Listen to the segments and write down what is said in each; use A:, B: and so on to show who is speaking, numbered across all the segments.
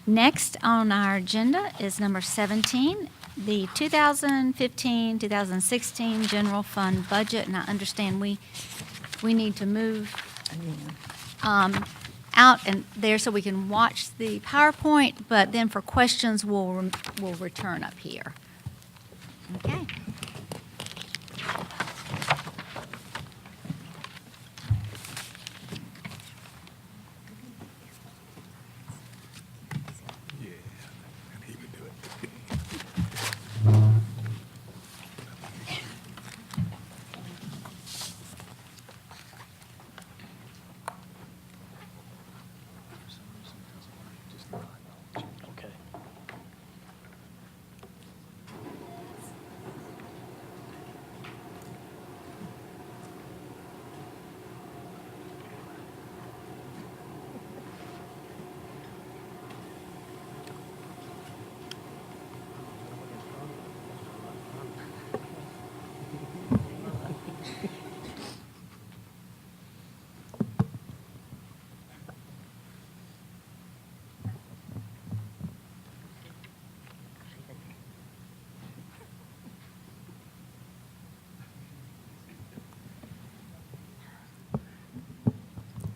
A: Next on our agenda is number 17, the 2015-2016 general fund budget. And I understand we need to move out and there so we can watch the PowerPoint, but then for questions, we'll return up here. Okay.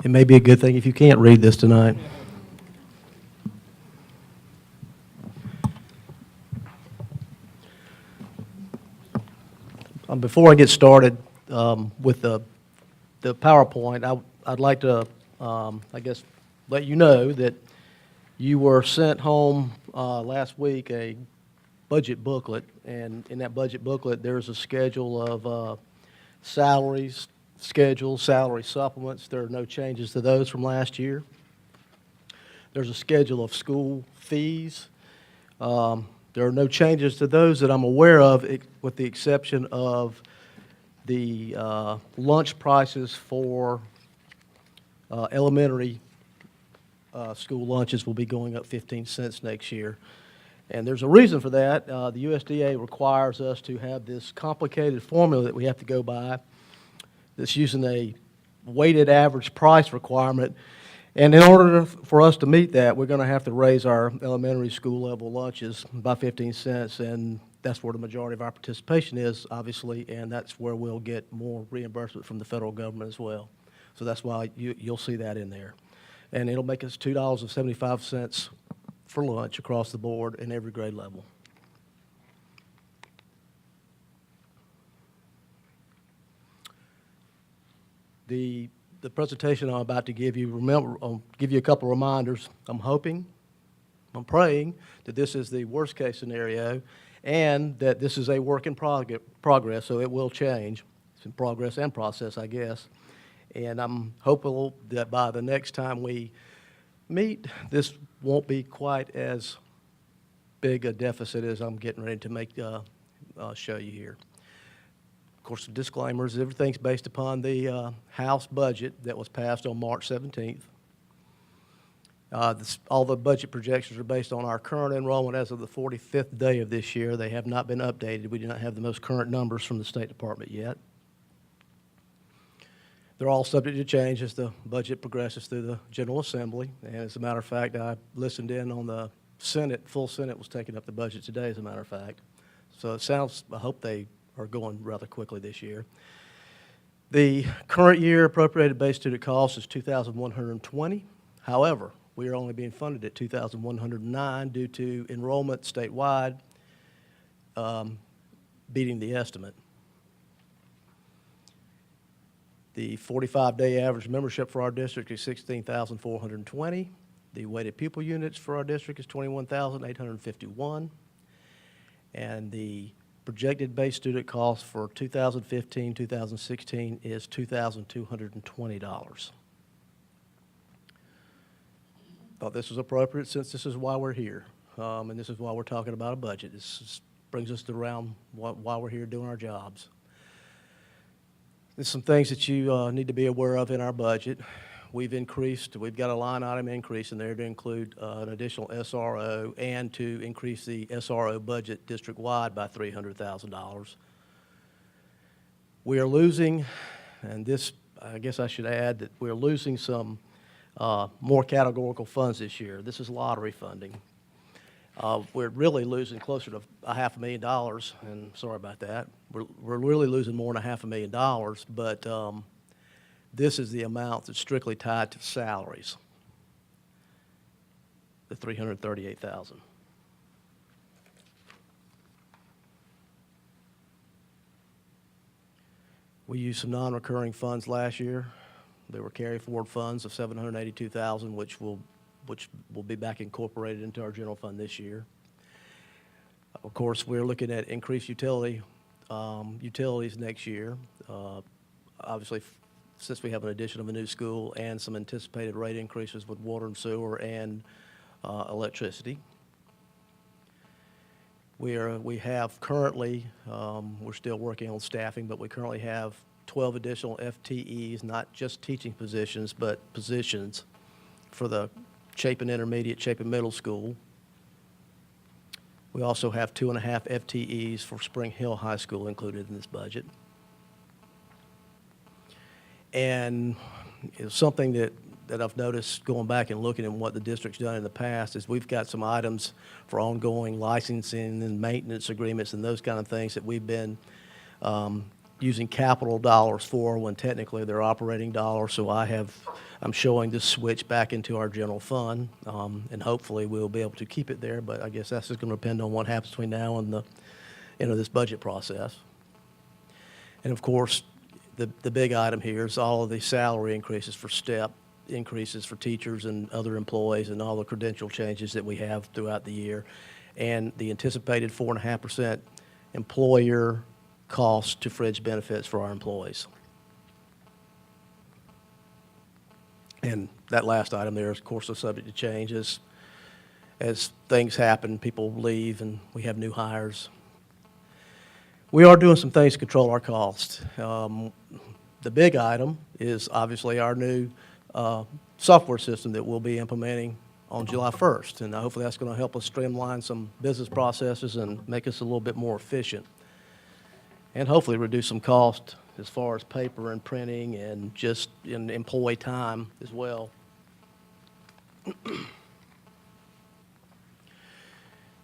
B: It may be a good thing if you can't read this tonight. Before I get started with the PowerPoint, I'd like to, I guess, let you know that you were sent home last week a budget booklet, and in that budget booklet, there's a schedule of salaries, salary supplements. There are no changes to those from last year. There's a schedule of school fees. There are no changes to those that I'm aware of, with the exception of the lunch prices for elementary school lunches will be going up 15 cents next year. And there's a reason for that. The USDA requires us to have this complicated formula that we have to go by that's using a weighted average price requirement. And in order for us to meet that, we're going to have to raise our elementary school level lunches by 15 cents, and that's where the majority of our participation is, obviously, and that's where we'll get more reimbursement from the federal government as well. So that's why you'll see that in there. And it'll make us $2.75 for lunch across the board in every grade level. The presentation I'm about to give you, remember, I'll give you a couple reminders. I'm praying that this is the worst case scenario and that this is a work in progress, so it will change. It's in progress and process, I guess. And I'm hopeful that by the next time we meet, this won't be quite as big a deficit as I'm getting ready to make show you here. Of course, the disclaimers, everything's based upon the House budget that was passed on March 17th. All the budget projections are based on our current enrollment as of the 45th day of this year. They have not been updated. We do not have the most current numbers from the State Department yet. They're all subject to change as the budget progresses through the General Assembly. And as a matter of fact, I listened in on the Senate. Full Senate was taking up the budget today, as a matter of fact. So it sounds, I hope they are going rather quickly this year. The current year appropriated base student cost is $2,120. However, we are only being funded at $2,109 due to enrollment statewide beating the estimate. The 45-day average membership for our district is 16,420. The weighted pupil units for our district is 21,851. And the projected base student cost for 2015-2016 is $2,220. Thought this was appropriate since this is why we're here, and this is why we're talking about a budget. This brings us to around why we're here doing our jobs. There's some things that you need to be aware of in our budget. We've got a line item increase in there to include an additional SRO and to increase the SRO budget district-wide by $300,000. We are losing, and this, I guess I should add, that we're losing some more categorical funds this year. This is lottery funding. We're really losing closer to $500,000, and sorry about that. We're really losing more than $500,000, but this is the amount that's strictly tied to salaries, the $338,000. We used some non-recurring funds last year. There were carry-forward funds of $782,000, which will be back incorporated into our general fund this year. Of course, we're looking at increased utilities next year. Obviously, since we have an addition of a new school and some anticipated rate increases with water and sewer and electricity. We have currently, we're still working on staffing, but we currently have 12 additional FTEs, not just teaching positions, but positions for the Chapin Intermediate, Chapin Middle School. We also have 2.5 FTEs for Spring Hill High School included in this budget. And it's something that I've noticed going back and looking at what the district's done in the past is we've got some items for ongoing licensing and maintenance agreements and those kind of things that we've been using capital dollars for when technically they're operating dollars. So I'm showing this switch back into our general fund, and hopefully we'll be able to keep it there. But I guess that's just going to depend on what happens between now and the end of this budget process. And of course, the big item here is all of the salary increases for STEP, increases for teachers and other employees, and all the credential changes that we have throughout the year, and the anticipated 4.5% employer cost to fringe benefits for our employees. And that last item there is, of course, subject to change as things happen, people leave, and we have new hires. We are doing some things to control our costs. The big item is obviously our new software system that we'll be implementing on July 1st, and hopefully that's going to help us streamline some business processes and make us a little bit more efficient, and hopefully reduce some cost as far as paper and printing and just in employee time as well.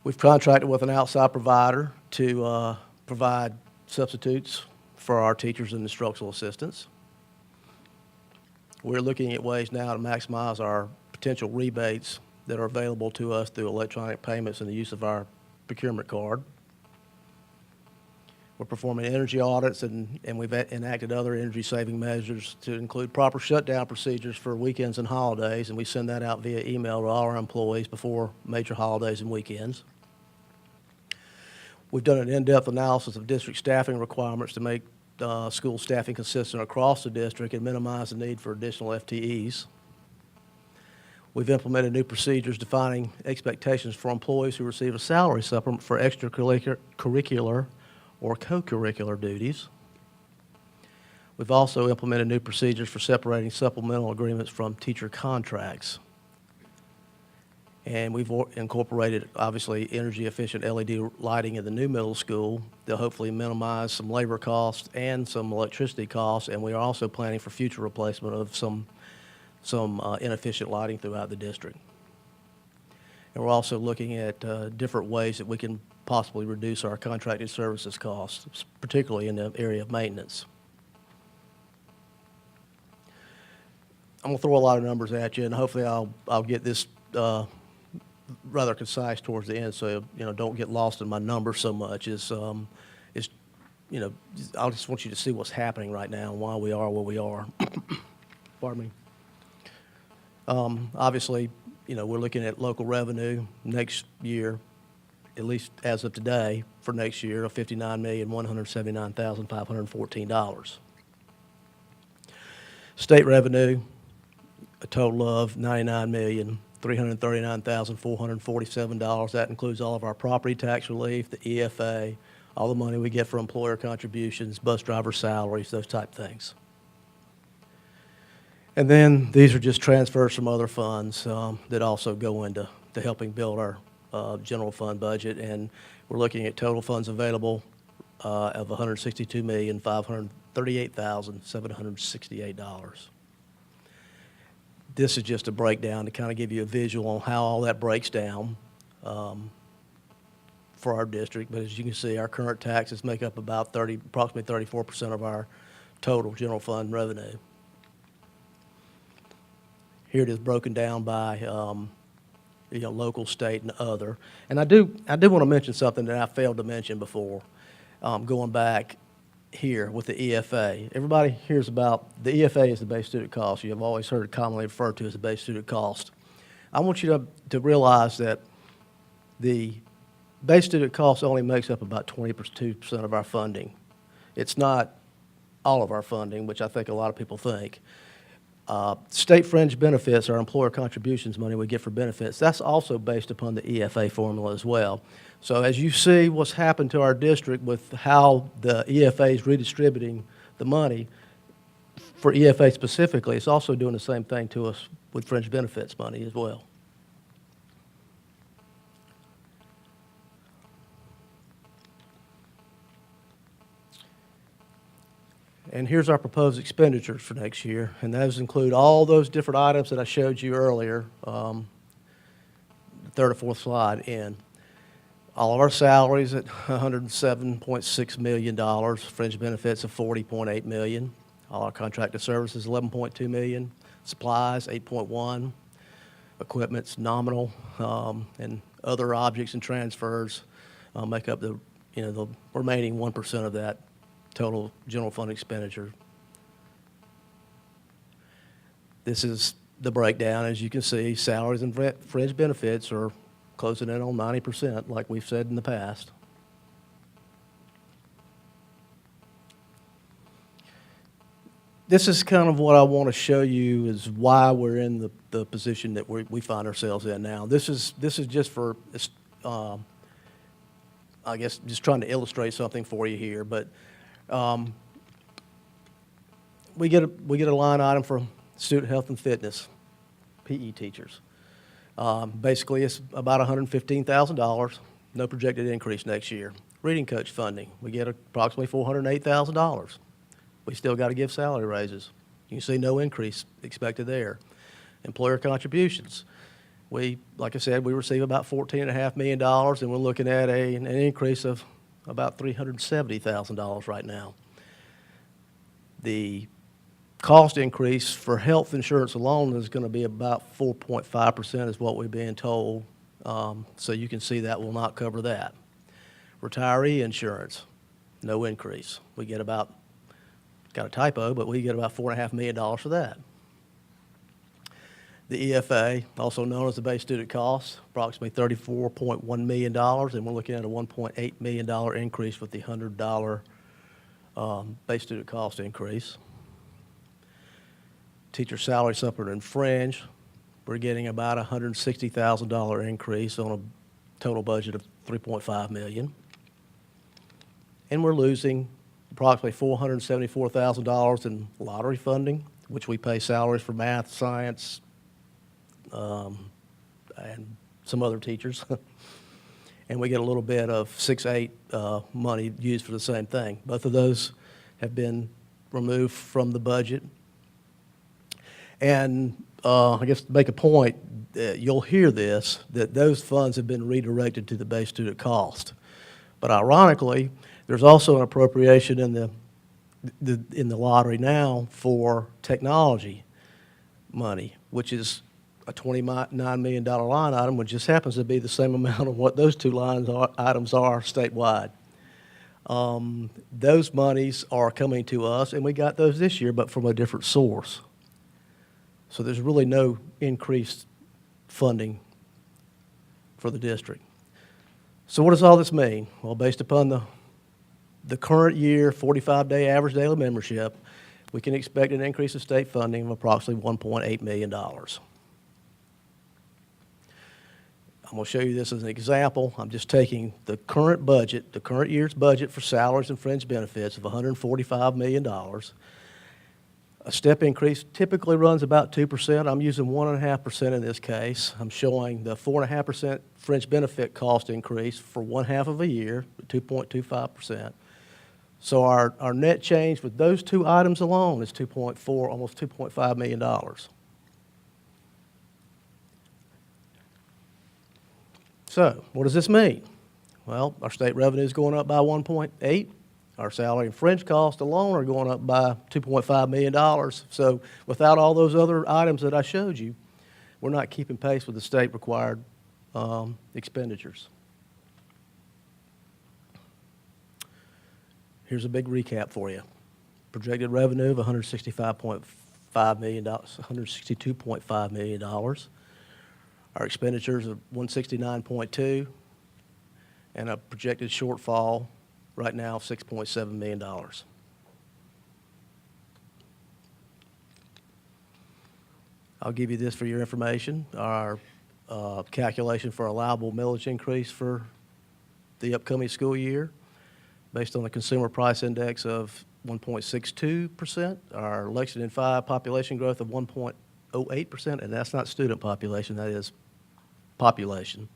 B: We've contracted with an outside provider to provide substitutes for our teachers and instructional assistants. We're looking at ways now to maximize our potential rebates that are available to us through electronic payments and the use of our procurement card. We're performing energy audits, and we've enacted other energy-saving measures to include proper shutdown procedures for weekends and holidays, and we send that out via email to all our employees before major holidays and weekends. We've done an in-depth analysis of district staffing requirements to make school staffing consistent across the district and minimize the need for additional FTEs. We've implemented new procedures defining expectations for employees who receive a salary supplement for extracurricular or co-curricular duties. We've also implemented new procedures for separating supplemental agreements from teacher contracts. And we've incorporated, obviously, energy-efficient LED lighting in the new middle school to hopefully minimize some labor costs and some electricity costs, and we are also planning for future replacement of some inefficient lighting throughout the district. And we're also looking at different ways that we can possibly reduce our contracted services costs, particularly in the area of maintenance. I'm going to throw a lot of numbers at you, and hopefully I'll get this rather concise towards the end, so don't get lost in my numbers so much. I just want you to see what's happening right now and why we are where we are. Pardon me. Obviously, we're looking at local revenue next year, at least as of today, for next year of $59,179,514. State revenue, a total of $99,339,447. That includes all of our property tax relief, the EFA, all the money we get for employer contributions, bus driver salaries, those type things. And then these are just transfers from other funds that also go into helping build our general fund budget, and we're looking at total funds available of $162,538,768. This is just a breakdown to kind of give you a visual on how all that breaks down for our district. But as you can see, our current taxes make up about approximately 34% of our total general fund revenue. Here it is broken down by local, state, and other. And I do want to mention something that I failed to mention before, going back here with the EFA. Everybody hears about the EFA is the base student cost. You have always heard it commonly referred to as the base student cost. I want you to realize that the base student cost only makes up about 22% of our funding. It's not all of our funding, which I think a lot of people think. State fringe benefits, our employer contributions money we get for benefits, that's also based upon the EFA formula as well. So as you see what's happened to our district with how the EFA is redistributing the money, for EFA specifically, it's also doing the same thing to us with fringe benefits money as well. And here's our proposed expenditures for next year, and those include all those different items that I showed you earlier, the third or fourth slide in. All of our salaries at $107.6 million, fringe benefits of $40.8 million, all our contracted services $11.2 million, supplies $8.1, equipment's nominal, and other objects and transfers make up the remaining 1% of that total general fund expenditure. This is the breakdown. As you can see, salaries and fringe benefits are closing in on 90%, like we've said in the past. This is kind of what I want to show you is why we're in the position that we find ourselves in now. This is just for, I guess, just trying to illustrate something for you here, but we get a line item for student health and fitness, PE teachers. Basically, it's about $115,000, no projected increase next year. Reading coach funding, we get approximately $408,000. We still got to give salary raises. You can see no increase expected there. Employer contributions, like I said, we receive about $14.5 million, and we're looking at an increase of about $370,000 right now. The cost increase for health insurance alone is going to be about 4.5% is what we're being told. So you can see that will not cover that. Retiree insurance, no increase. We get about, got a typo, but we get about $4.5 million for that. The EFA, also known as the base student cost, approximately $34.1 million, and we're looking at a $1.8 million increase with the $100 base student cost increase. Teacher salary supplement and fringe, we're getting about a $160,000 increase on a total budget of $3.5 million. And we're losing approximately $474,000 in lottery funding, which we pay salaries for math, science, and some other teachers. And we get a little bit of 6-8 money used for the same thing. Both of those have been removed from the budget. And I guess to make a point, you'll hear this, that those funds have been redirected to the base student cost. But ironically, there's also an appropriation in the lottery now for technology money, which is a $29 million line item, which just happens to be the same amount of what those two items are statewide. Those monies are coming to us, and we got those this year, but from a different source. So there's really no increased funding for the district. So what does all this mean? Well, based upon the current year 45-day average daily membership, we can expect an increase in state funding of approximately $1.8 million. I'm going to show you this as an example. I'm just taking the current budget, the current year's budget for salaries and fringe benefits of $145 million. A step increase typically runs about 2%. I'm using 1.5% in this case. I'm showing the 4.5% fringe benefit cost increase for 1/2 of a year, 2.25%. So our net change with those two items alone is 2.4, almost $2.5 million. So, what does this mean? Well, our state revenue is going up by 1.8. Our salary and fringe costs alone are going up by $2.5 million. So, without all those other items that I showed you, we're not keeping pace with the state required expenditures. Here's a big recap for you. Projected revenue of $165.5 million, $162.5 million. Our expenditures of $169.2, and a projected shortfall right now of $6.7 million. I'll give you this for your information. Our calculation for allowable millage increase for the upcoming school year, based on a consumer price index of 1.62%, our Lexington 5 population growth of 1.08%, and that's not student population, that is population.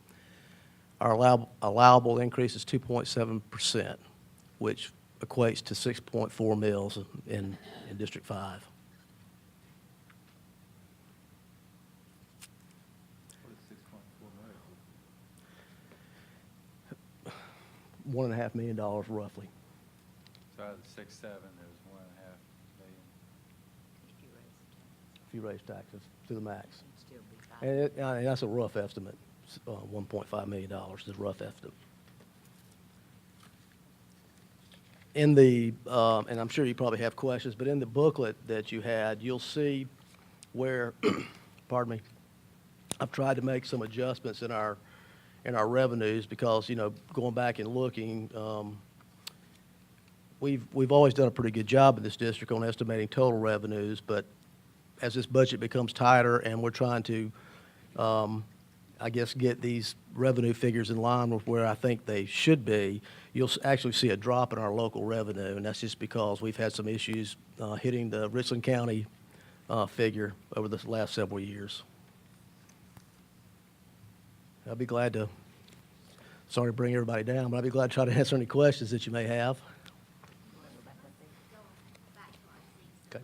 B: Our allowable increase is 2.7%, which equates to 6.4 mills in District 5. $1.5 million roughly.
C: So out of the 6.7, there's 1.5 million.
B: If you raise taxes to the max. And that's a rough estimate. $1.5 million is a rough estimate. In the, and I'm sure you probably have questions, but in the booklet that you had, you'll see where, pardon me, I've tried to make some adjustments in our revenues because, you know, going back and looking, we've always done a pretty good job in this district on estimating total revenues, but as this budget becomes tighter and we're trying to, I guess, get these revenue figures in line with where I think they should be, you'll actually see a drop in our local revenue, and that's just because we've had some issues hitting the Richland County figure over the last several years. I'll be glad to, sorry to bring everybody down, but I'll be glad to try to answer any questions that you may have. Okay.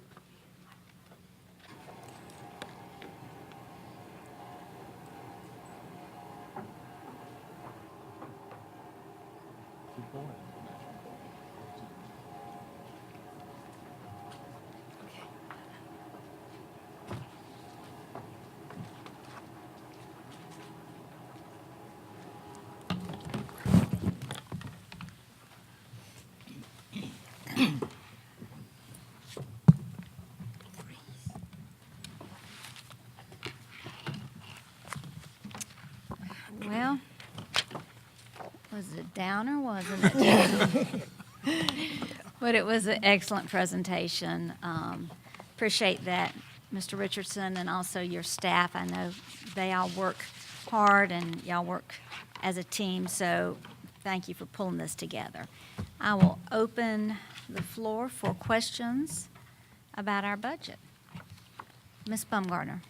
A: Well, was it downer, wasn't it? But it was an excellent presentation. Appreciate that, Mr. Richardson, and also your staff. I know they all work hard and y'all work as a team, so thank you for pulling this together. I will open the floor for questions about our budget. Ms. Baumgartner.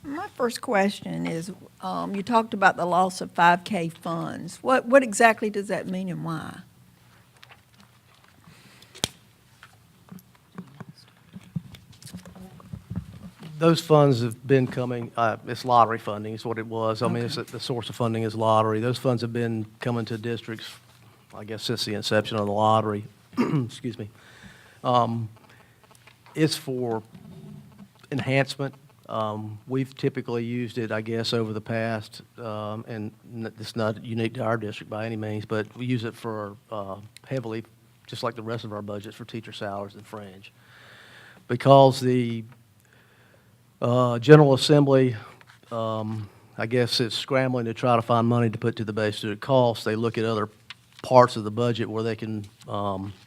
D: My first question is, you talked about the loss of 5K funds. What exactly does that mean and why?
B: Those funds have been coming, it's lottery funding is what it was. I mean, the source of funding is lottery. Those funds have been coming to districts, I guess, since the inception of the lottery. Excuse me. It's for enhancement. We've typically used it, I guess, over the past, and it's not unique to our district by any means, but we use it for heavily, just like the rest of our budgets, for teacher salaries and fringe. Because the General Assembly, I guess, is scrambling to try to find money to put to the base student costs. They look at other parts of the budget where they can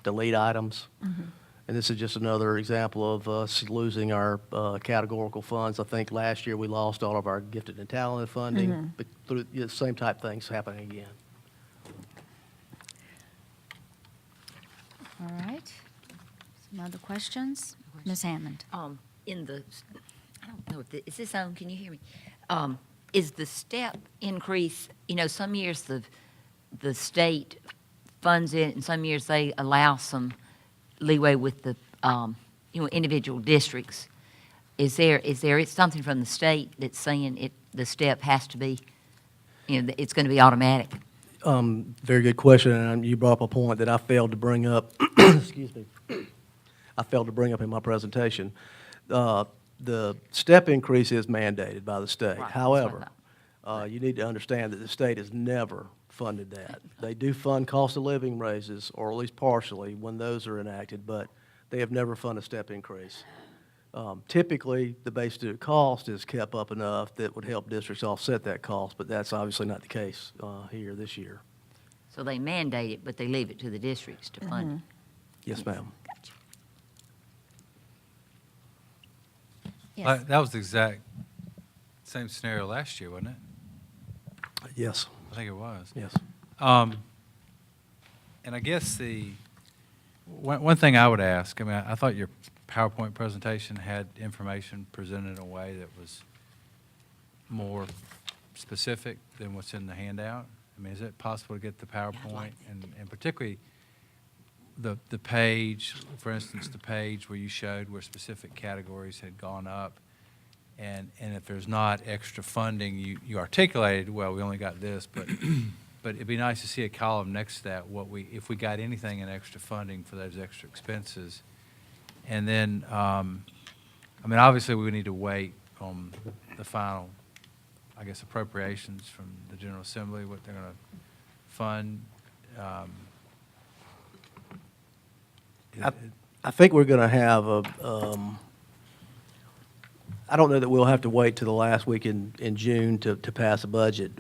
B: delete items. Mm-hmm. And this is just another example of us losing our categorical funds. I think last year we lost all of our gifted and talented funding, mm-hmm. but through the same type things happening again.
A: All right. Some other questions? Ms. Hammond.
E: I don't know, is this on, can you hear me? Is the step increase, you know, some years the state funds it and some years they allow some leeway with the, individual districts. Is there something from the state that's saying the step has to be You know, it's going to be automatic.
B: Very good question, and you brought up a point that I failed to bring up. Excuse me. I failed to bring up in my presentation. The step increase is mandated by the state.
E: Right, that's what I
B: However,
E: thought.
B: you need to understand that the state has never funded that. They do fund cost of living raises, or at least partially, when those are enacted, but they have never funded a step increase. Typically, the base student cost is kept up enough that would help districts offset that cost, but that's obviously not the case here this year.
E: So they mandate it, but they leave it to the districts to fund it.
B: Yes, ma'am.
E: Gotcha.
A: Yes.
C: That was the exact same scenario last year, wasn't it?
B: Yes,
C: I think it was.
B: yes.
C: And I guess one thing I would ask, I mean, I thought your PowerPoint presentation had information presented in a way that was more specific than what's in the handout. I mean, is it possible to get the PowerPoint and particularly the page, for instance, the page where you showed where specific categories had gone up, and if there's not extra funding, you articulated, well, we only got this, but but it'd be nice to see a column next to that, if we got anything in extra funding for those extra expenses. And then, I mean, obviously, we need to wait on the final, I guess, appropriations from the General Assembly, what they're going to fund.
B: I think we're going to have I don't know that we'll have to wait till the last week in June to pass a budget.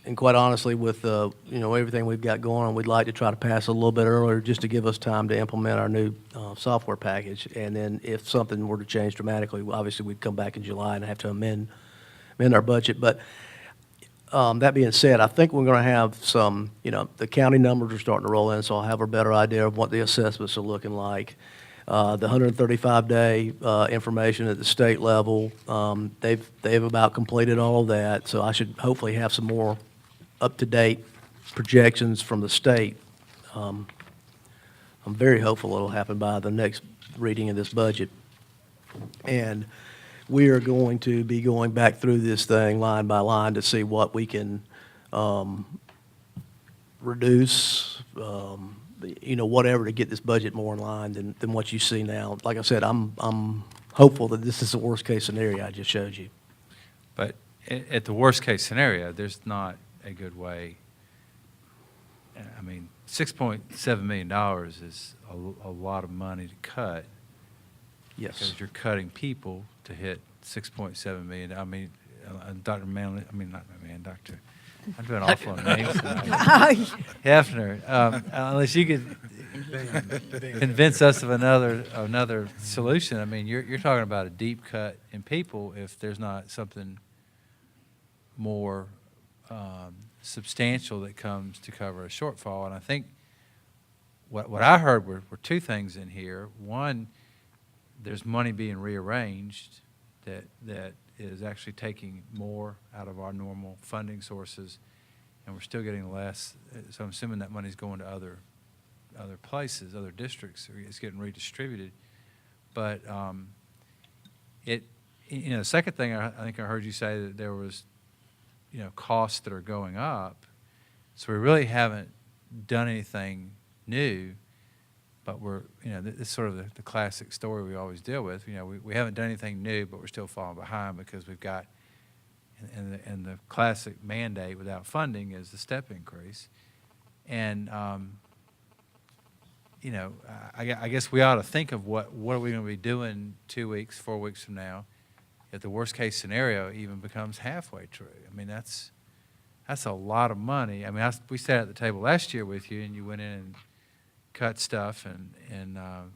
B: And quite honestly, with, everything we've got going on, we'd like to try to pass a little bit earlier just to give us time to implement our new software package. And then if something were to change dramatically, obviously, we'd come back in July and have to amend our budget. But that being said, I think we're going to have some, the county numbers are starting to roll in, so I'll have a better idea of what the assessments are looking like. The 135-day information at the state level, they've about completed all of that, so I should hopefully have some more up-to-date projections from the state. I'm very hopeful it'll happen by the next reading of this budget. And we are going to be going back through this thing line by line to see what we can reduce, whatever to get this budget more in line than what you see now. Like I said, I'm hopeful that this is the worst-case scenario I just showed you.
C: But at the worst-case scenario, there's not a good way. I mean, $6.7 million is a lot of money to cut.
B: Yes.
C: Because you're cutting people to hit 6.7 million. I mean, Dr. Manley, Dr. I'm doing awful on names tonight. Hefner, unless you could convince us of another solution. I mean, you're talking about a deep cut in people if there's not something more substantial that comes to cover a shortfall. And I think what I heard were two things in here. One, there's money being rearranged that is actually taking more out of our normal funding sources, and we're still getting less. So I'm assuming that money's going to other places, other districts. It's getting redistributed. But the second thing I think I heard you say that there was, costs that are going up. So we really haven't done anything new. But we're, this is sort of the classic story we always deal with. We haven't done anything new, but we're still falling behind because we've got, and the classic mandate without funding is the step increase. And, I guess we ought to think of what are we going to be doing 2 weeks, 4 weeks from now if the worst case scenario even becomes halfway true. I mean, that's a lot of money. I mean, we sat at the table last year with you, and you went in and cut stuff, and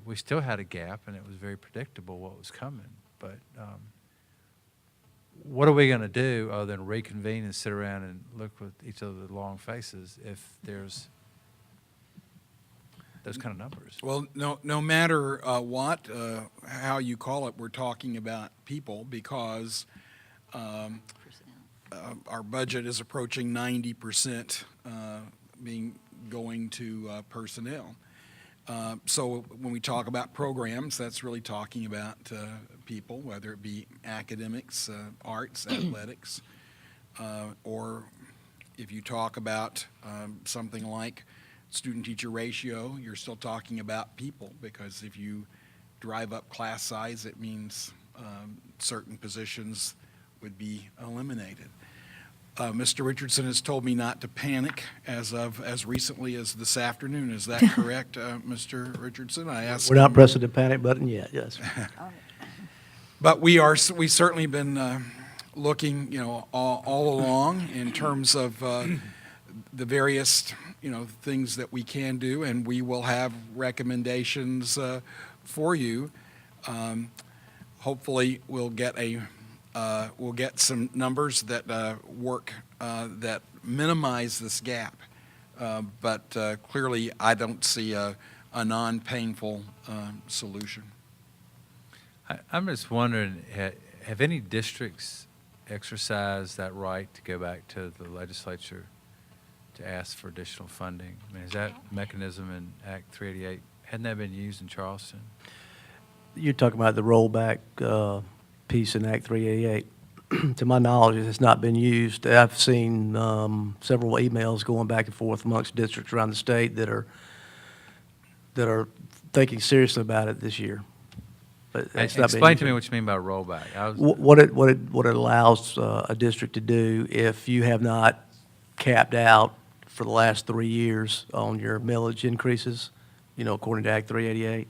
C: we still had a gap, and it was very predictable what was coming. But what are we going to do other than reconvene and sit around and look with each other with long faces if there's those kind of numbers?
F: Well, no matter how you call it, we're talking about people because our budget is approaching 90% going to personnel. So when we talk about programs, that's really talking about people, whether it be academics, arts, athletics, or if you talk about something like student-teacher ratio, you're still talking about people, because if you drive up class size, it means certain positions would be eliminated. Mr. Richardson has told me not to panic as recently as this afternoon. Is that correct, Mr. Richardson? I asked
B: We're not
F: him-
B: pressing the panic button yet, yes.
F: But we certainly been looking, all along in terms of the various, things that we can do, and we will have recommendations for you. Hopefully, we'll get some numbers that work, that minimize this gap. But clearly, I don't see a non-painful solution.
C: I'm just wondering, have any districts exercised that right to go back to the legislature to ask for additional funding? I mean, is that mechanism in Act 388, hadn't that been used in Charleston?
B: You're talking about the rollback piece in Act 388. To my knowledge, it has not been used. I've seen several emails going back and forth amongst districts around the state that are thinking seriously about it this year. But it's not been
C: Explain to
B: used.
C: me what you mean by rollback.
B: What it allows a district to do, if you have not capped out for the last 3 years on your millage increases, according to Act 388,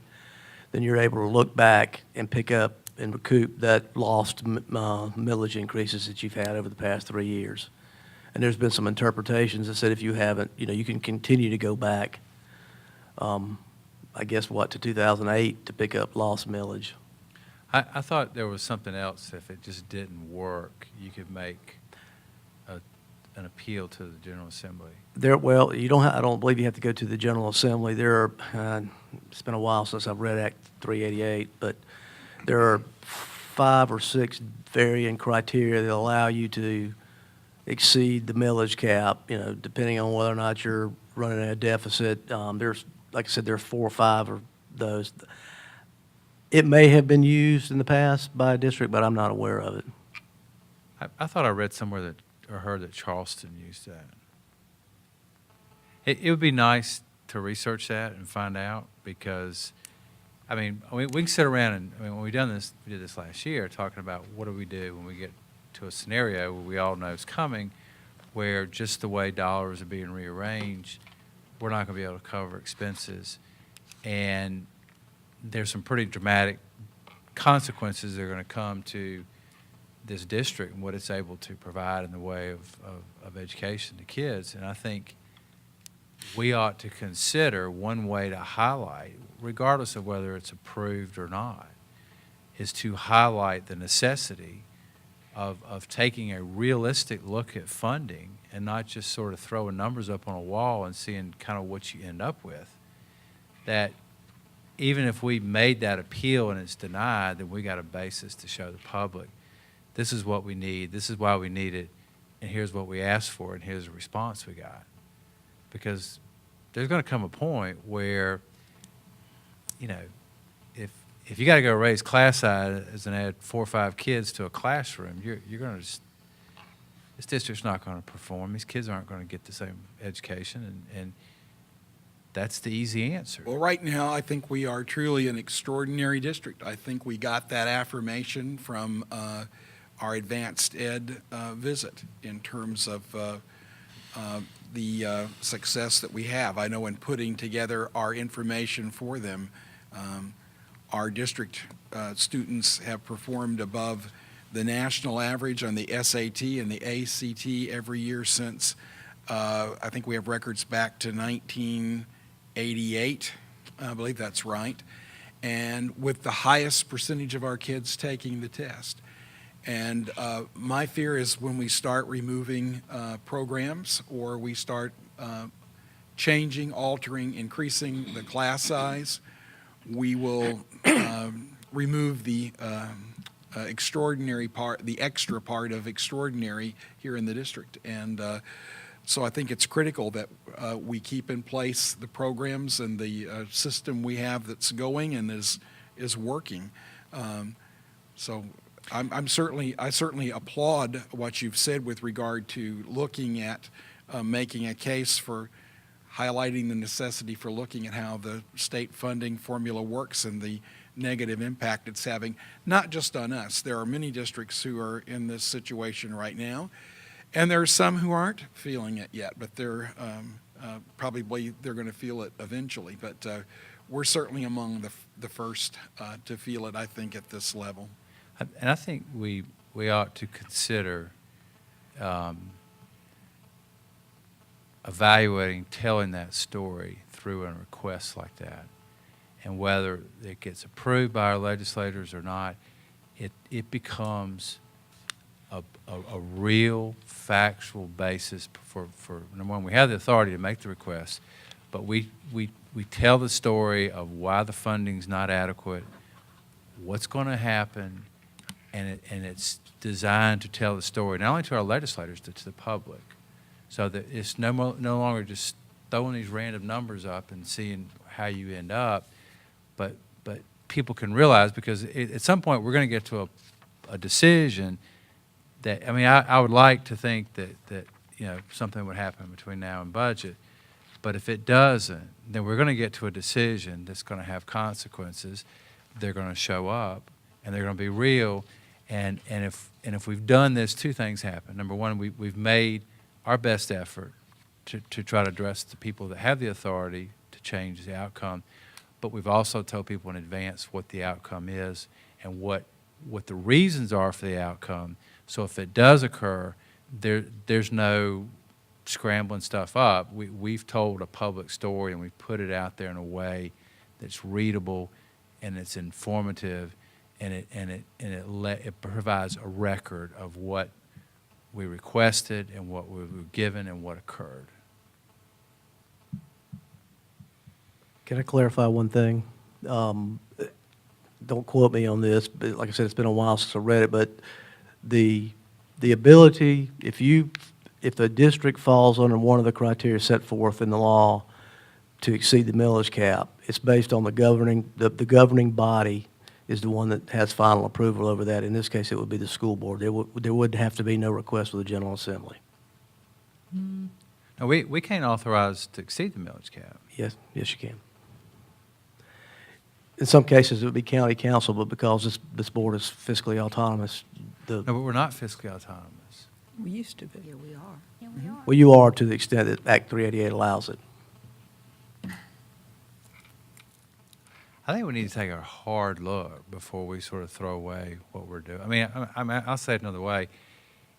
B: then you're able to look back and pick up and recoup that lost millage increases that you've had over the past 3 years. And there's been some interpretations that said if you haven't, you can continue to go back, I guess, to 2008 to pick up lost millage.
C: I thought there was something else. If it just didn't work, you could make an appeal to the General Assembly.
B: You don't. I don't believe you have to go to the General Assembly. It's been a while since I've read Act 388, but there are 5 or 6 varying criteria that allow you to exceed the millage cap. Depending on whether or not you're running a deficit. There's, like I said, there are 4 or 5 of those. It may have been used in the past by a district, but I'm not aware of it.
C: I thought I read somewhere or heard that Charleston used that. It would be nice to research that and find out, because, we can sit around and, when we did this last year, talking about what do we do when we get to a scenario where we all know it's coming, where just the way dollars are being rearranged, we're not going to be able to cover expenses. And there's some pretty dramatic consequences that are going to come to this district and what it's able to provide in the way of education to kids. And I think we ought to consider one way to highlight, regardless of whether it's approved or not, is to highlight the necessity of taking a realistic look at funding and not just sort of throwing numbers up on a wall and seeing kind of what you end up with. That even if we made that appeal and it's denied, then we got a basis to show the public, this is what we need, this is why we need it, and here's what we asked for, and here's the response we got. Because there's going to come a point where, if you got to go raise class size and add 4 or 5 kids to a classroom, you're going to just, this district's not going to perform. These kids aren't going to get the same education, and that's the easy answer.
F: Well, right now, I think we are truly an extraordinary district. I think we got that affirmation from our advanced ed visit in terms of the success that we have. I know in putting together our information for them, our district students have performed above the national average on the SAT and the ACT every year since, I think we have records back to 1988, I believe that's right, and with the highest percentage of our kids taking the test. And my fear is when we start removing programs, or we start changing, altering, increasing the class size, we will remove the extraordinary part, the extra part of extraordinary here in the district. And so I think it's critical that we keep in place the programs and the system we have that's going and is working. So I certainly applaud what you've said with regard to looking at making a case for highlighting the necessity for looking at how the state funding formula works and the negative impact it's having, not just on us. There are many districts who are in this situation right now, and there are some who aren't feeling it yet, but they're probably they're going to feel it eventually. But we're certainly among the first to feel it, I think, at this level.
C: And I think we ought to consider evaluating telling that story through a request like that. And whether it gets approved by our legislators or not, it becomes a real factual basis for number one, we have the authority to make the request, but we tell the story of why the funding's not adequate, what's going to happen, and it's designed to tell the story, not only to our legislators, but to the public, so that it's no longer just throwing these random numbers up and seeing how you end up, but people can realize, because at some point we're going to get to a decision that, I mean, I would like to think that something would happen between now and budget, but if it doesn't, then we're going to get to a decision that's going to have consequences. They're going to show up, and they're going to be real, and if we've done this, two things happen. Number one, we've made our best effort to try to address the people that have the authority to change the outcome, but we've also told people in advance what the outcome is and what the reasons are for the outcome. So if it does occur, there's no scrambling stuff up. We've told a public story, and we've put it out there in a way that's readable and it's informative, and it provides a record of what we requested and what we were given and what occurred.
B: Can I clarify one thing? Don't quote me on this, but like I said, it's been a while since I read it, but the ability, if the district falls under one of the criteria set forth in the law to exceed the millage cap, it's based on the governing body is the one that has final approval over that. In this case, it would be the school board. There would have to be no request for the General Assembly.
C: Now, we can't authorize to exceed the millage cap.
B: Yes, you can. In some cases, it would be county council, but because this board is fiscally autonomous,
C: No, but we're not fiscally autonomous.
D: We used to be.
E: Yeah, we are.
A: Yeah, we are.
B: well, you are to the extent that Act 388 allows it.
C: I think we need to take a hard look before we sort of throw away what we're doing. I mean, I'll say it another way.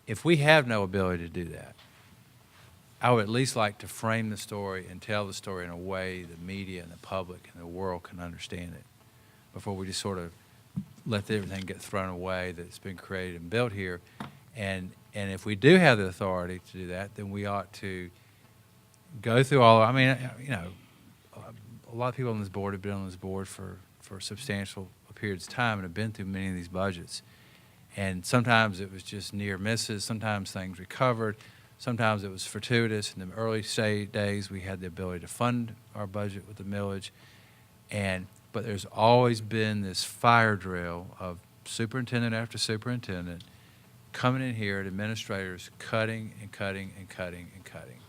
C: If we have no ability to do that, I would at least like to frame the story and tell the story in a way the media and the public and the world can understand it before we just sort of let everything get thrown away that's been created and built here. And if we do have the authority to do that, then we ought to go through all, I mean, a lot of people on this board have been on this board for substantial periods of time and have been through many of these budgets. And sometimes it was just near misses. Sometimes things recovered. Sometimes it was fortuitous. In the early days, we had the ability to fund our budget with the millage. But there's always been this fire drill of superintendent after superintendent coming in here at administrators cutting and cutting and cutting and cutting.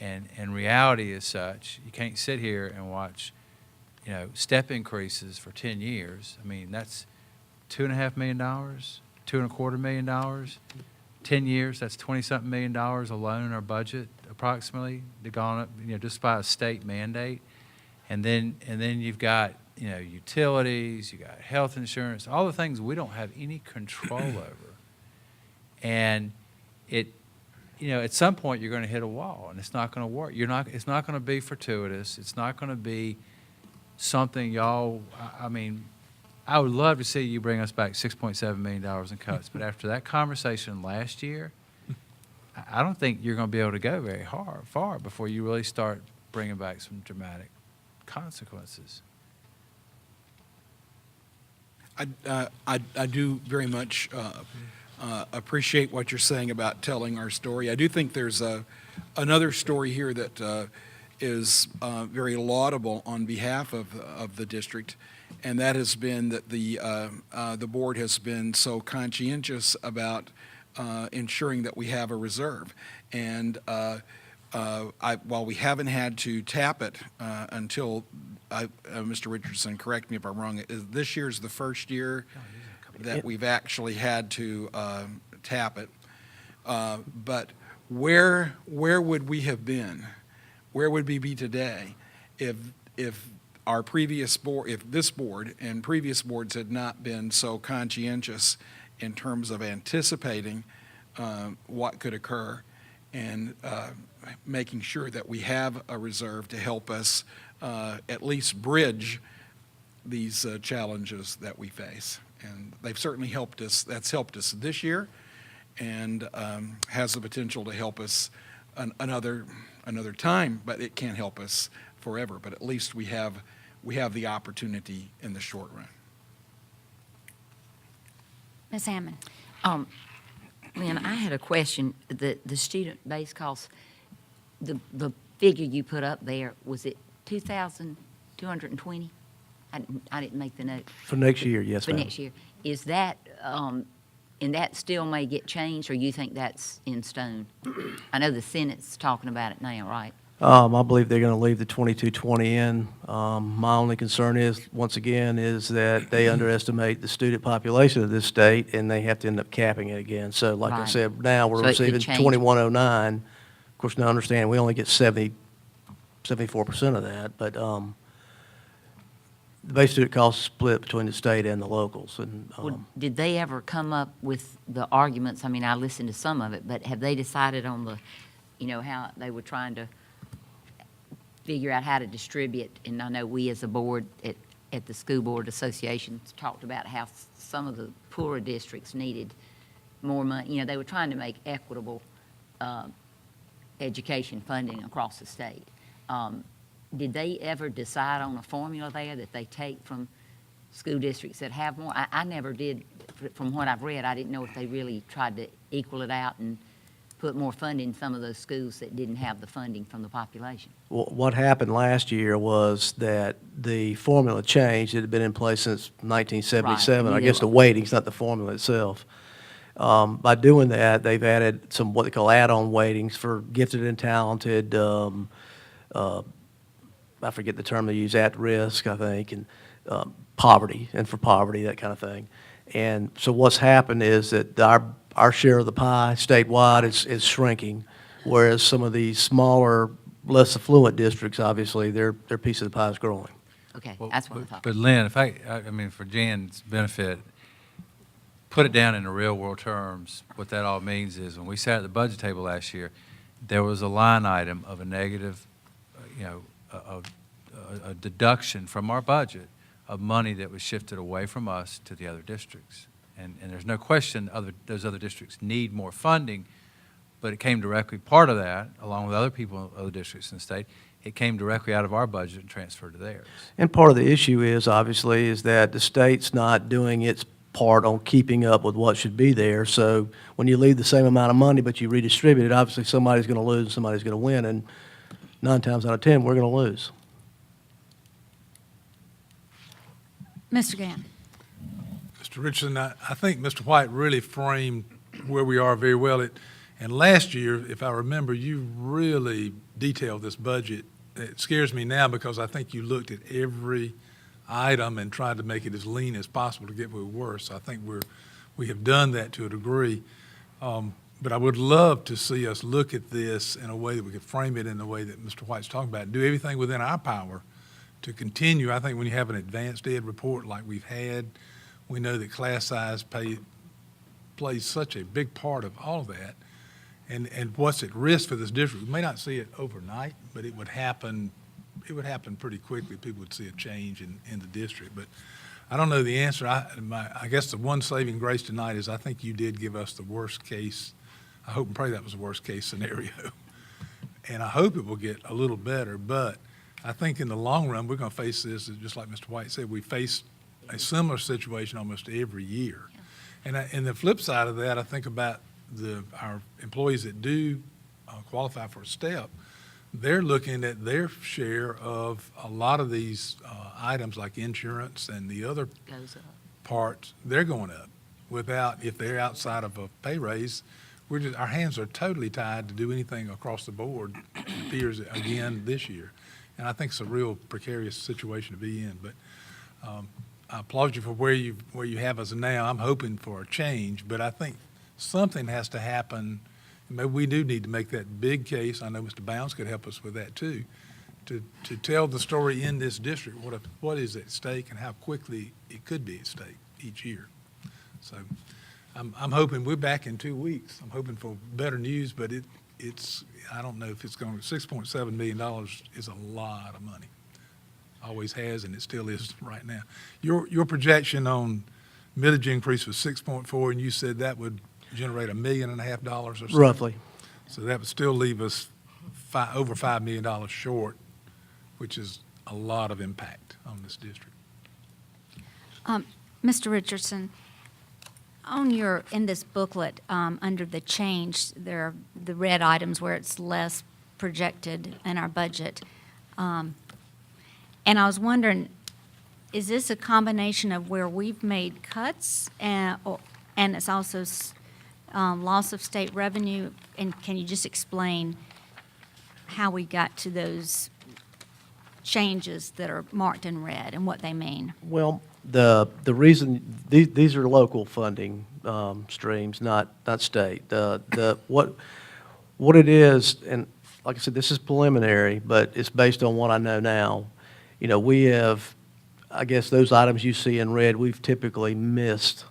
C: And reality is such, you can't sit here and watch, step increases for 10 years. I mean, that's $2.5 million, $2.25 million. 10 years, that's $20-something million alone in our budget, approximately. They've gone up, just by a state mandate. And then you've got, utilities, you got health insurance, all the things we don't have any control over. And at some point you're going to hit a wall, and it's not going to work. It's not going to be fortuitous. It's not going to be something y'all. I mean, I would love to see you bring us back $6.7 million in cuts, but after that conversation last year, I don't think you're going to be able to go very far before you really start bringing back some dramatic consequences.
F: I do very much appreciate what you're saying about telling our story. I do think there's another story here that is very laudable on behalf of the district, and that has been that the board has been so conscientious about ensuring that we have a reserve. And while we haven't had to tap it until, Mr. Richardson, correct me if I'm wrong, this year's the first year that we've actually had to tap it. But where would we have been? Where would we be today if our previous board, if this board and previous boards had not been so conscientious in terms of anticipating what could occur and making sure that we have a reserve to help us at least bridge these challenges that we face. And they've certainly helped us. That's helped us this year, and has the potential to help us another time, but it can't help us forever. But at least we have the opportunity in the short run.
A: Ms. Hammond?
E: Lynn, I had a question. The student-based costs, the figure you put up there, was it 2,220? I didn't make the note.
B: For next year, yes,
E: For
B: ma'am.
E: next year. Is that, and that still may get changed, or you think that's in stone? I know the Senate's talking about it now, right?
B: I believe they're going to leave the 2220 in. My only concern is, once again, is that they underestimate the student population of this state, and they have to end up capping it again. So like I
E: Right.
B: said, now we're
E: So it could
B: receiving
E: change.
B: 2109. Of course, now understand, we only get 74% of that, but the base student cost is split between the state and the locals. And
E: Well, did they ever come up with the arguments? I mean, I listened to some of it, but have they decided on the, how they were trying to figure out how to distribute? And I know we as a board at the School Board Association talked about how some of the poorer districts needed more money. They were trying to make equitable education funding across the state. Did they ever decide on a formula there that they take from school districts that have more? I never did. From what I've read, I didn't know if they really tried to equal it out and put more funding in some of those schools that didn't have the funding from the population.
B: what happened last year was that the formula changed. It had been in place since 1977.
E: Right.
B: I guess the weighting's not the formula itself. By doing that, they've added some what they call add-on weightings for gifted and talented, I forget the term they use, at risk, I think, and poverty, and for poverty, that kind of thing. And so what's happened is that our share of the pie statewide is shrinking, whereas some of these smaller, less affluent districts, obviously, their piece of the pie is growing.
E: Okay,
C: Well,
E: that's what I thought.
C: But Lynn, if I mean, for Jan's benefit, put it down in the real world terms, what that all means is when we sat at the budget table last year, there was a line item of a negative, a deduction from our budget of money that was shifted away from us to the other districts. And there's no question those other districts need more funding, but it came directly, part of that, along with other people in other districts in the state, it came directly out of our budget and transferred to theirs.
B: And part of the issue is, obviously, is that the state's not doing its part on keeping up with what should be there. So when you leave the same amount of money, but you redistribute it, obviously somebody's going to lose and somebody's going to win, and 9 times out of 10, we're going to lose.
A: Mr. Gann?
G: Mr. Richardson, I think Mr. White really framed where we are very well. And last year, if I remember, you really detailed this budget. It scares me now because I think you looked at every item and tried to make it as lean as possible to get where we were. So I think we have done that to a degree. But I would love to see us look at this in a way that we could frame it in the way that Mr. White's talking about, do everything within our power to continue. I think when you have an advanced ed report like we've had, we know that class size plays such a big part of all of that. And what's at risk for this district, we may not see it overnight, but it would happen pretty quickly. People would see a change in the district. But I don't know the answer. I guess the one saving grace tonight is I think you did give us the worst case. I hope and pray that was the worst case scenario. And I hope it will get a little better. But I think in the long run, we're going to face this, just like Mr. White said, we face a similar situation almost every year. And the flip side of that, I think about our employees that do qualify for a step. they're looking at their share of a lot of these items like insurance and the other
E: Goes up.
G: parts, they're going up. Without, if they're outside of a pay raise, our hands are totally tied to do anything across the board, it appears again this year. And I think it's a real precarious situation to be in, but I applaud you for where you have us now. I'm hoping for a change, but I think something has to happen. Maybe we do need to make that big case. I know Mr. Bounds could help us with that too, to tell the story in this district, what is at stake and how quickly it could be at stake each year. So I'm hoping we're back in 2 weeks. I'm hoping for better news, but it's I don't know if it's going to, $6.7 million is a lot of money. Always has, and it still is right now. Your projection on millage increase was 6.4, and you said that would generate $1.5 million or so?
B: Roughly.
G: So that would still leave us over $5 million short, which is a lot of impact on this district.
A: Mr. Richardson, in this booklet, under the change, there are the red items where it's less projected in our budget. And I was wondering, is this a combination of where we've made cuts and it's also loss of state revenue? And can you just explain how we got to those changes that are marked in red and what they mean?
B: Well, the reason, these are local funding streams, not state. What it is, and like I said, this is preliminary, but it's based on what I know now. You know, we have, I guess those items you see in red, we've typically missed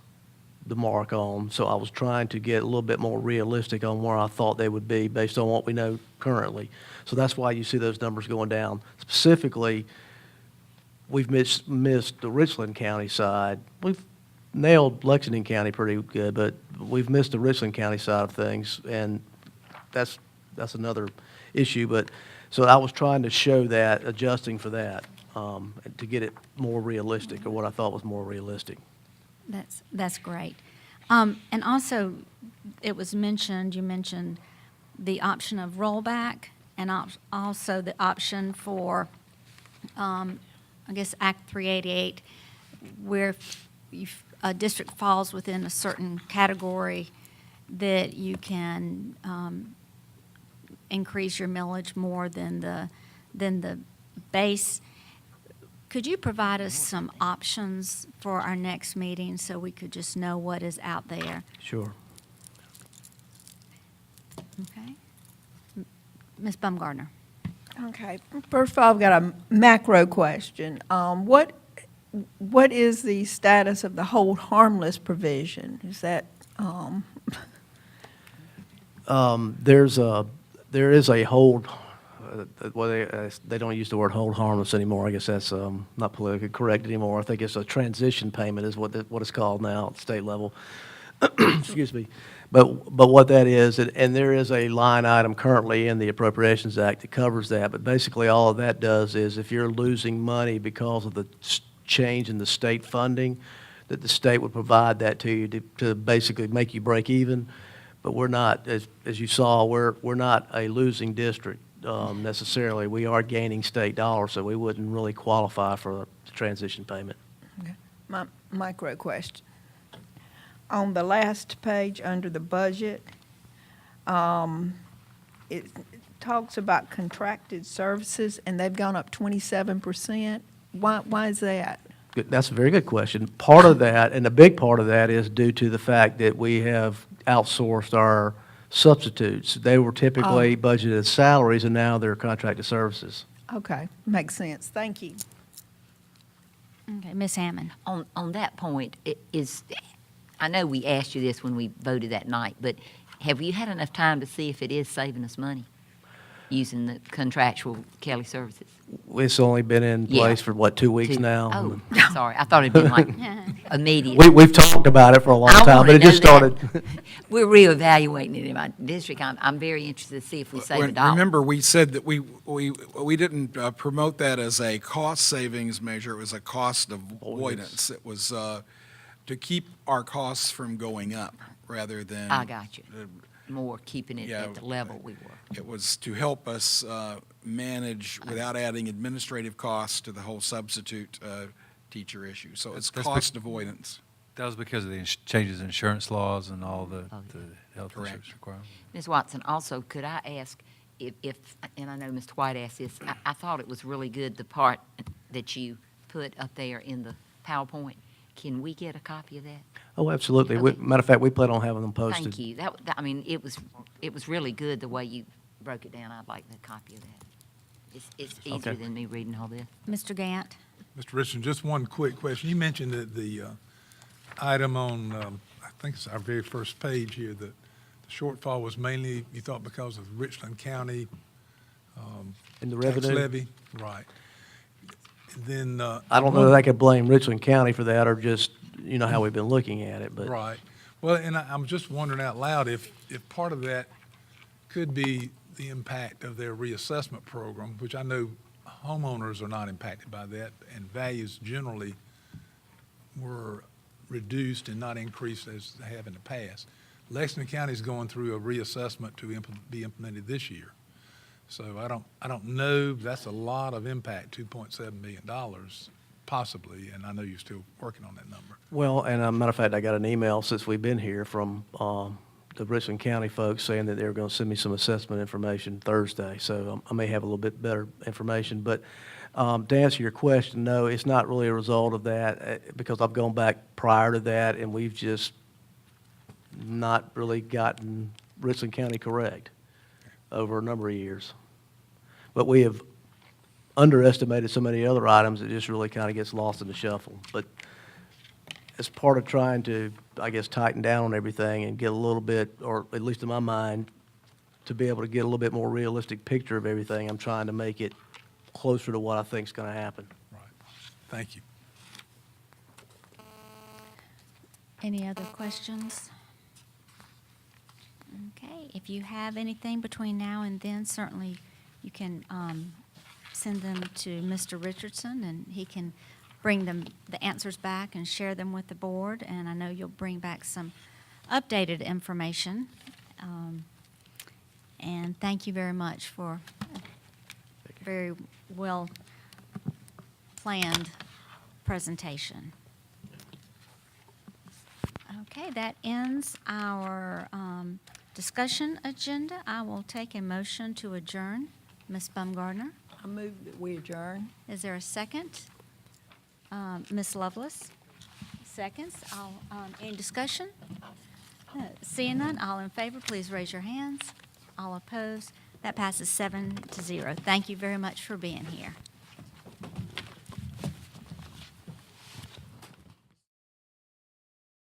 B: the mark on. So I was trying to get a little bit more realistic on where I thought they would be based on what we know currently. So that's why you see those numbers going down. Specifically, we've missed the Richland County side. We've nailed Lexington County pretty good, but we've missed the Richland County side of things, and that's another issue. But so I was trying to show that, adjusting for that, to get it more realistic, or what I thought was more realistic.
A: That's great. And also, you mentioned the option of rollback and also the option for, I guess, Act 388, where if a district falls within a certain category, that you can increase your millage more than the base. Could you provide us some options for our next meeting so we could just know what is out there?
B: Sure.
A: Okay. Ms. Bumgardner.
D: Okay. First of all, I've got a macro question. What is the status of the hold harmless provision? Is that,
B: There is a hold, well, they don't use the word hold harmless anymore. I guess that's not politically correct anymore. I think it's a transition payment is what it's called now at the state level. Excuse me. But what that is, and there is a line item currently in the Appropriations Act that covers that, but basically all of that does is if you're losing money because of the change in the state funding, that the state would provide that to you to basically make you break even. But we're not, as you saw, we're not a losing district necessarily. We are gaining state dollars, so we wouldn't really qualify for the transition payment.
D: my micro question? On the last page under the budget, it talks about contracted services, and they've gone up 27%. Why is that?
B: That's a very good question. Part of that, and a big part of that, is due to the fact that we have outsourced our substitutes. They were typically budgeted as salaries, and now they're contracted services.
D: Okay, makes sense. Thank you.
A: Okay, Ms. Hammond.
E: On that point, I know we asked you this when we voted that night, but have you had enough time to see if it is saving us money using the contractual Kelly services?
B: It's only been in place for, 2 weeks now?
E: Oh, sorry. I thought it'd been like immediate.
B: We've talked about it for a long
E: I
B: time,
E: wanna
B: but it just
E: know that.
B: started.
E: We're reevaluating it in my district. I'm very interested to see if we save a dollar.
F: Remember, we said that we didn't promote that as a cost savings measure. It was a cost avoidance. It was to keep our costs from going up rather than.
E: I got you. more keeping it
F: Yeah,
E: at the level we were.
F: It was to help us manage without adding administrative costs to the whole substitute teacher issue. So it's
C: That's
F: cost avoidance.
C: That was because of the changes in insurance laws and all the
E: Oh,
C: the health
F: Correct.
C: insurance requirements.
E: Ms. Watson, also, could I ask if, and I know Mr. White asked this, I thought it was really good, the part that you put up there in the PowerPoint. Can we get a copy of that?
B: Oh, absolutely.
E: Okay.
B: Matter of fact, we plan on having them posted.
E: Thank you. I mean, it was really good the way you broke it down. I'd like a copy of that. It's easier
B: Okay.
E: than me reading all this.
A: Mr. Gant?
G: Mr. Richardson, just one quick question. You mentioned that the item on, I think it's our very first page here, that the shortfall was mainly, you thought, because of Richland County
B: In the
G: tax
B: revenue?
G: levy? Right. Then.
B: I don't know that I could blame Richland County for that, or just, you know, how we've been looking at it, but.
G: Right. Well, and I'm just wondering out loud if part of that could be the impact of their reassessment program, which I know homeowners are not impacted by that, and values generally were reduced and not increased as they have in the past. Lexington County is going through a reassessment to be implemented this year. So I don't know, that's a lot of impact, $2.7 million possibly, and I know you're still working on that number.
B: Well, and a matter of fact, I got an email since we've been here from the Richland County folks saying that they were going to send me some assessment information Thursday, so I may have a little bit better information. But to answer your question, no, it's not really a result of that, because I've gone back prior to that, and we've just not really gotten Richland County correct over a number of years. But we have underestimated so many other items, it just really kind of gets lost in the shuffle. But as part of trying to, I guess, tighten down on everything and get a little bit, or at least in my mind, to be able to get a little bit more realistic picture of everything, I'm trying to make it closer to what I think is going to happen.
G: Right. Thank you.
A: Any other questions? Okay, if you have anything between now and then, certainly you can send them to Mr. Richardson, and he can bring the answers back and share them with the board. And I know you'll bring back some updated information. And thank you very much for a very well-planned presentation. Okay, that ends our discussion agenda. I will take a motion to adjourn. Ms. Baumgardner,
D: I move that we adjourn.
A: is there a second? Ms. Lovelace, seconds. Any discussion? Seeing none, all in favor, please raise your hands. All opposed, that passes 7-0. Thank you very much for being here.